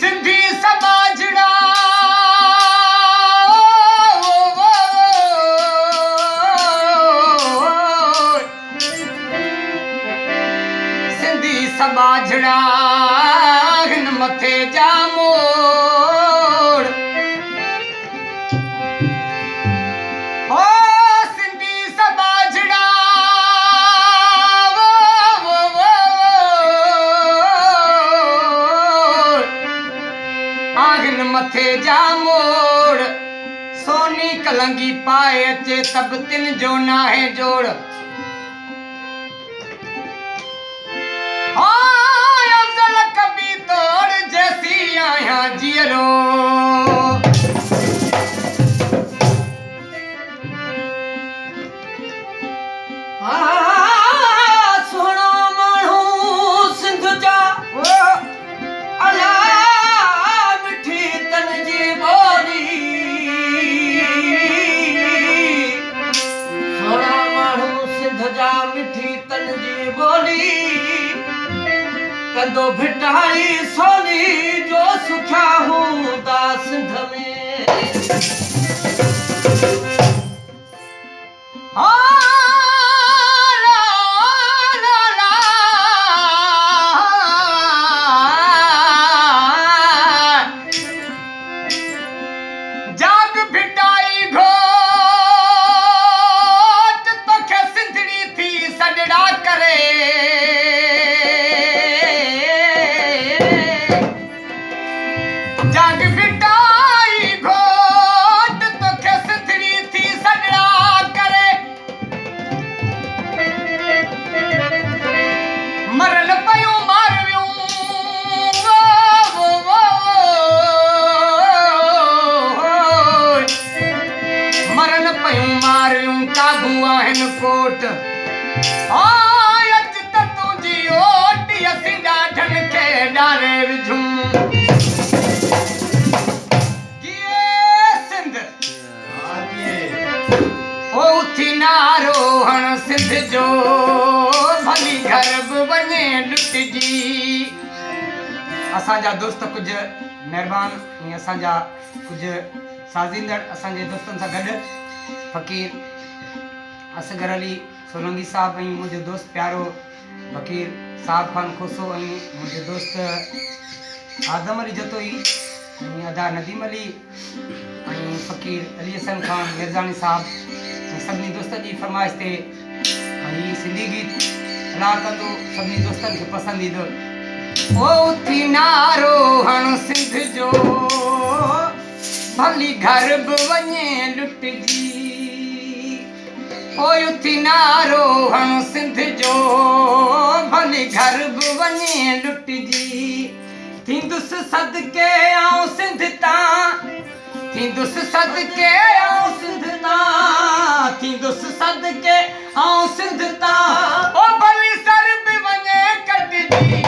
सिंधी समाजड़ा सिंधी समाजड़ा हिन मथे जा मोड़ ओ सिंधी समाजड़ा आहिन मथे जा मोड़ सोनी कलंगी पाए अचे तब तिन जो नाहे जोड़ अफजल कभी तोड़ जैसी आया जियरो सोना माण्हू सिंध जा अला मिठी तन जी बोली सोना माण्हू सिंध जा मिठी तन जी बोली कंदो भिटाई सोनी जो सुखिया हूंदा सिंध में जाग भिटाई घोट तोखे सिंधड़ी थी सजड़ा करे जाग भिटाई घोट तोखे सिंधड़ी थी सजड़ा करे मरल पयूं मारवियूं मरन पयूं मारियूं काबू आहिनि कोट अच त तुंहिंजी ओट असीं ॾाढनि खे ॾारे विझूं सिंध ओ उथी नारो हण सिंध जो भली घर बि वञे लुटिजी असांजा दोस्त कुझु महिरबान ऐं असांजा कुझु साज़ींदड़ असांजे दोस्तनि सां गॾु फ़क़ीर असगर अली सोलंगी साहब ऐं मुंहिंजो दोस्त प्यारो फ़क़ीर साहब ख़ान खोसो ऐं मुंहिंजो दोस्त आदम अली जतोई ऐं अदा नदीम अली ऐं फ़क़ीर अली हसन ख़ान मिर्ज़ानी साहब ऐं सभिनी दोस्तनि जी फरमाइश ते ऐं हीअ सिंधी गीत अला कंदो सभिनी दोस्तनि खे पसंदि ईंदो ओ उथी नारो हण सिंध जो भली घर बि वञे लुटिजी ओ उथी नारो हण सिंध जो भली घर बि वञे लुटिजी थींदुसि सदके आऊं सिंध तां थींदुसि सदके आऊं सिंध तां थींदुसि सदके आऊं सिंध तां ओ भली सर बि वञे कटिजी